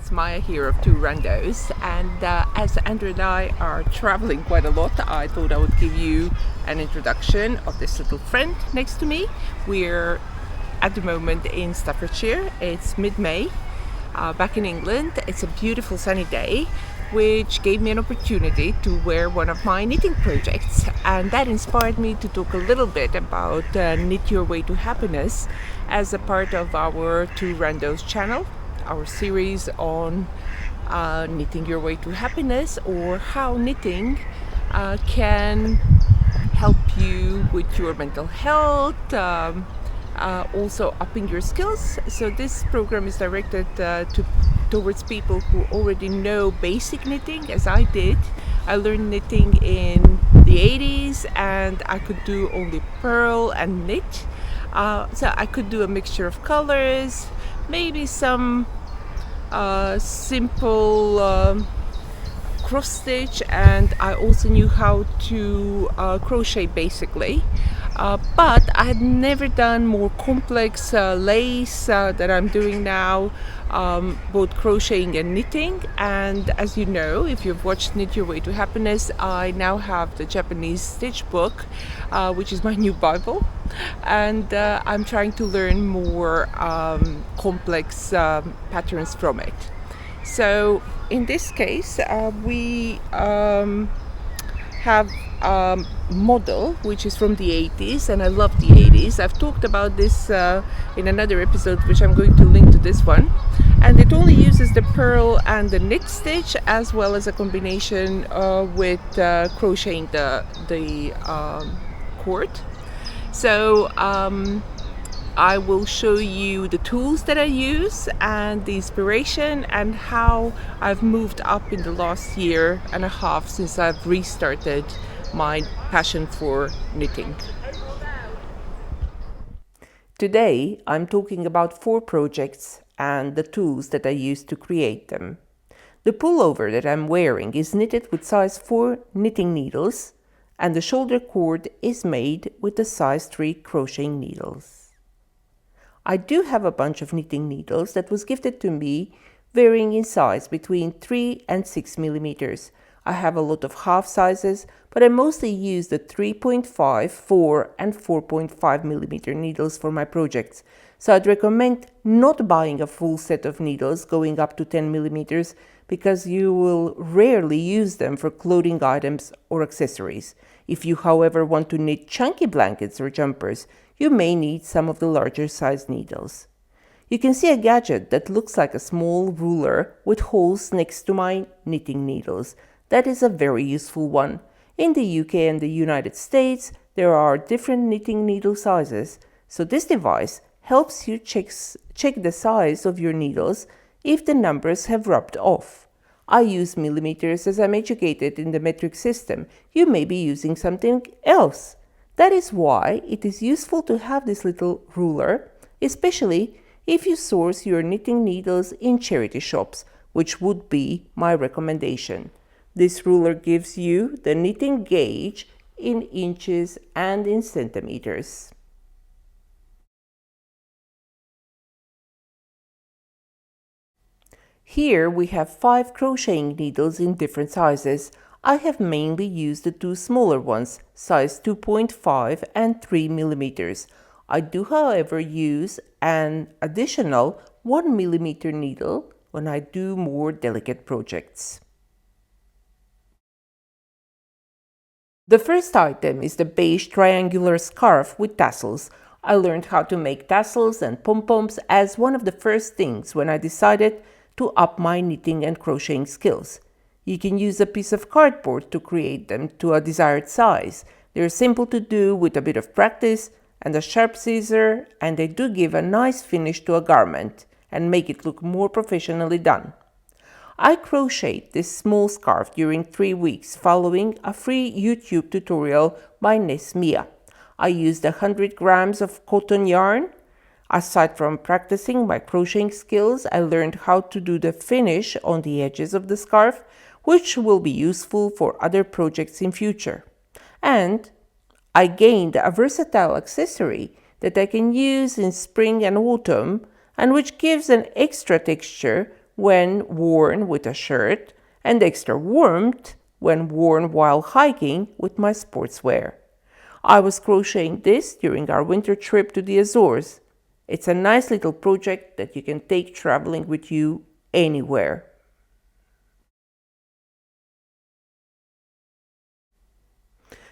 it's Maja here of Two Randos, and as Andrew and I are traveling quite a lot, I thought I would give you an introduction of this little friend next to me. We're at the moment in Staffordshire. It's mid-May, back in England. It's a beautiful sunny day, which gave me an opportunity to wear one of my knitting projects, and that inspired me to talk a little bit about Knit Your Way to Happiness as a part of our Two Randos channel, our series on knitting your way to happiness, or how knitting can help you with your mental health, also upping your skills. So this program is directed towards people who already know basic knitting, as I did. I learned knitting in the 80s and I could do only purl and knit. So I could do a mixture of colors, maybe some simple cross stitch, and I also knew how to crochet basically. But I had never done more complex lace that I'm doing now, both crocheting and knitting. And as you know, if you've watched Knit Your Way to Happiness, I now have the Japanese stitch book, which is my new Bible. And I'm trying to learn more complex patterns from it. So in this case, we have a model which is from the 80s, and I love the 80s. I've talked about this in another episode, which I'm going to link to this one, and it only uses the purl and the knit stitch, as well as a combination with crocheting the cord. So I will show you the tools that I use and the inspiration, and how I've moved up in the last year and a half since I've restarted my passion for knitting. Today I'm talking about 4 projects and the tools that I use to create them. The pullover that I'm wearing is knitted with size 4 knitting needles, and the shoulder cord is made with the size 3 crocheting needles. I do have a bunch of knitting needles that was gifted to me, varying in size between 3 and 6 millimeters. I have a lot of half sizes, but I mostly use the 3.5, 4 and 4.5 millimeter needles for my projects. So I'd recommend not buying a full set of needles going up to 10 millimeters, because you will rarely use them for clothing items or accessories. If you, however, want to knit chunky blankets or jumpers, you may need some of the larger size needles. You can see a gadget that looks like a small ruler with holes next to my knitting needles. That is a very useful one. In the UK and the United States, there are different knitting needle sizes, so this device helps you check the size of your needles if the numbers have rubbed off. I use millimeters as I'm educated in the metric system. You may be using something else. That is why it is useful to have this little ruler, especially if you source your knitting needles in charity shops, which would be my recommendation. This ruler gives you the knitting gauge in inches and in centimeters. Here we have 5 crocheting needles in different sizes. I have mainly used the 2 smaller ones, size 2.5 and 3 millimeters. I do, however, use an additional 1 millimeter needle when I do more delicate projects. The first item is the beige triangular scarf with tassels. I learned how to make tassels and pom-poms as one of the first things when I decided to up my knitting and crocheting skills. You can use a piece of cardboard to create them to a desired size. They're simple to do with a bit of practice and a sharp scissor, and they do give a nice finish to a garment and make it look more professionally done. I crocheted this small scarf during 3 weeks following a free YouTube tutorial by crochetnessmia. I used 100 grams of cotton yarn. Aside from practicing my crocheting skills, I learned how to do the finish on the edges of the scarf, which will be useful for other projects in future. And I gained a versatile accessory that I can use in spring and autumn, and which gives an extra texture when worn with a shirt, and extra warmth when worn while hiking with my sportswear. I was crocheting this during our winter trip to the Azores. It's a nice little project that you can take traveling with you anywhere.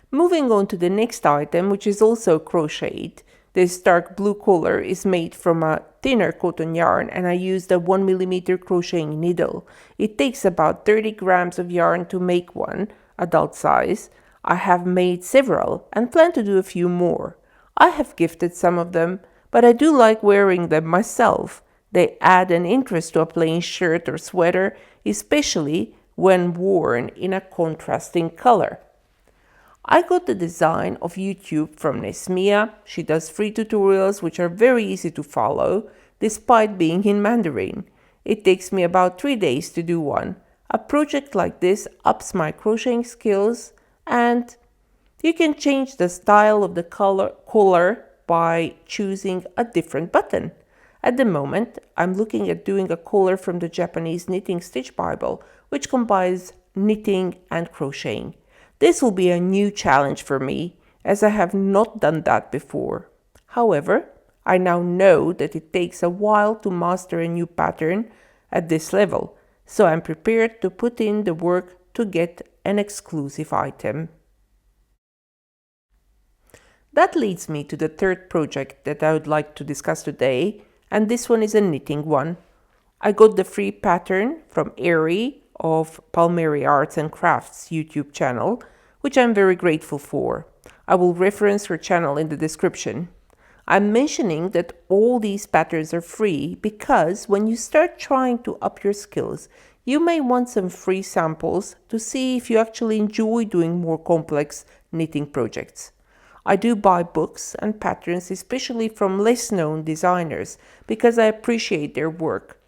Moving on to the next item, which is also crocheted. This dark blue color is made from a thinner cotton yarn, and I used a 1mm crocheting needle. It takes about 30 grams of yarn to make one, adult size. I have made several and plan to do a few more. I have gifted some of them, but I do like wearing them myself. They add an interest to a plain shirt or sweater, especially when worn in a contrasting color. I got the design of YouTube from Nessmia. She does free tutorials which are very easy to follow, despite being in Mandarin. It takes me about 3 days to do one. A project like this ups my crocheting skills, and you can change the style of the collar by choosing a different button. At the moment, I'm looking at doing a collar from the Japanese Knitting Stitch Bible, which combines knitting and crocheting. This will be a new challenge for me, as I have not done that before. However, I now know that it takes a while to master a new pattern at this level, so I'm prepared to put in the work to get an exclusive item. That leads me to the third project that I would like to discuss today, and this one is a knitting one. I got the free pattern from Airy of Palmieri Arts and Crafts YouTube channel, which I'm very grateful for. I will reference her channel in the description. I'm mentioning that all these patterns are free because when you start trying to up your skills, you may want some free samples to see if you actually enjoy doing more complex knitting projects. I do buy books and patterns, especially from less known designers, because I appreciate their work.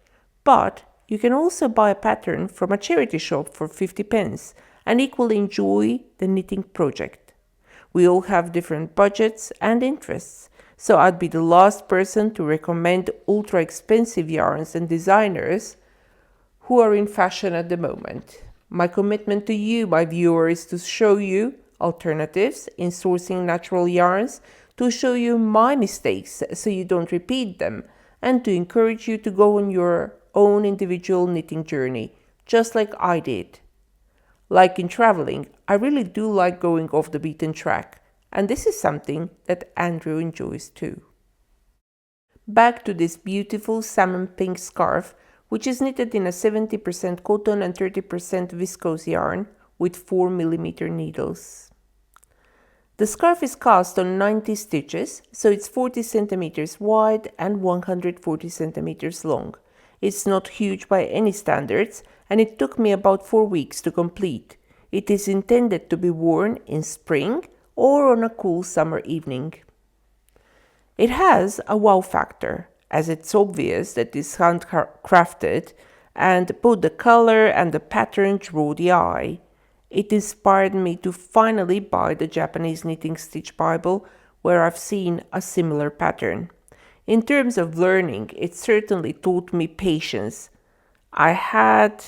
But you can also buy a pattern from a charity shop for 50 pence and equally enjoy the knitting project. We all have different budgets and interests, so I'd be the last person to recommend ultra expensive yarns and designers who are in fashion at the moment. My commitment to you, my viewer, is to show you alternatives in sourcing natural yarns, to show you my mistakes so you don't repeat them, and to encourage you to go on your own individual knitting journey, just like I did. Like in traveling, I really do like going off the beaten track, and this is something that Andrew enjoys too. Back to this beautiful salmon pink scarf, which is knitted in a 70% cotton and 30% viscose yarn with 4mm needles. The scarf is cast on 90 stitches, so it's 40 centimeters wide and 140 centimeters long. It's not huge by any standards, and it took me about 4 weeks to complete. It is intended to be worn in spring or on a cool summer evening. It has a wow factor, as it's obvious that it's handcrafted, and both the color and the pattern draw the eye. It inspired me to finally buy the Japanese Knitting Stitch Bible, where I've seen a similar pattern. In terms of learning, it certainly taught me patience. I had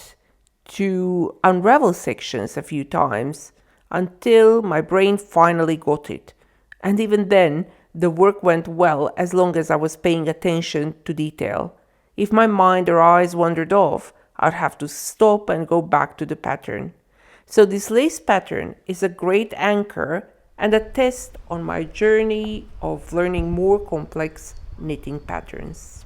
to unravel sections a few times until my brain finally got it. And even then, the work went well as long as I was paying attention to detail. If my mind or eyes wandered off, I'd have to stop and go back to the pattern. So this lace pattern is a great anchor and a test on my journey of learning more complex knitting patterns.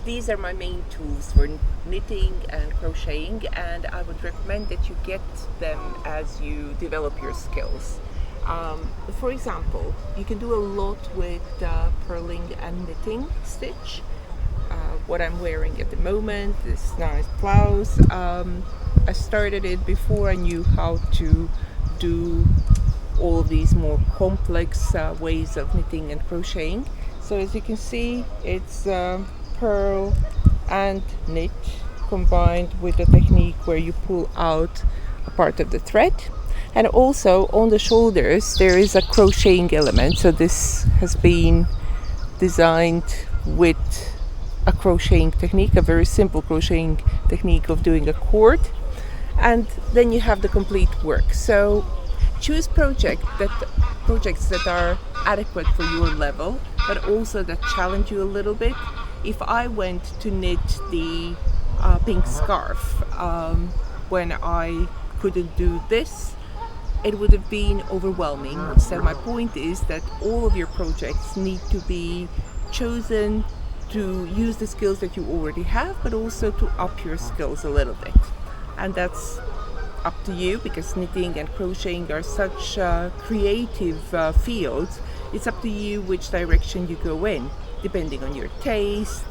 These are my main tools for knitting and crocheting, and I would recommend that you get them as you develop your skills. For example, you can do a lot with purling and knitting stitch. What I'm wearing at the moment, this nice blouse. I started it before I knew how to do all of these more complex ways of knitting and crocheting. So as you can see, it's purl and knit combined with a technique where you pull out a part of the thread. And also on the shoulders there is a crocheting element, so this has been designed with a crocheting technique, a very simple crocheting technique of doing a cord, and then you have the complete work. So choose projects that are adequate for your level, but also that challenge you a little bit. If I went to knit the pink scarf when I couldn't do this, it would have been overwhelming. So my point is that all of your projects need to be chosen to use the skills that you already have, but also to up your skills a little bit. And that's up to you, because knitting and crocheting are such creative fields. It's up to you which direction you go in, depending on your taste,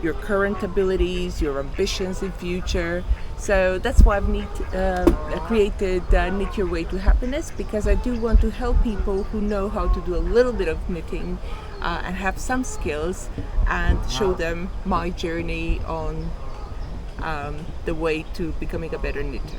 your current abilities, your ambitions in future. So that's why I've created Knit Your Way to Happiness, because I do want to help people who know how to do a little bit of knitting and have some skills, and show them my journey on the way to becoming a better knitter.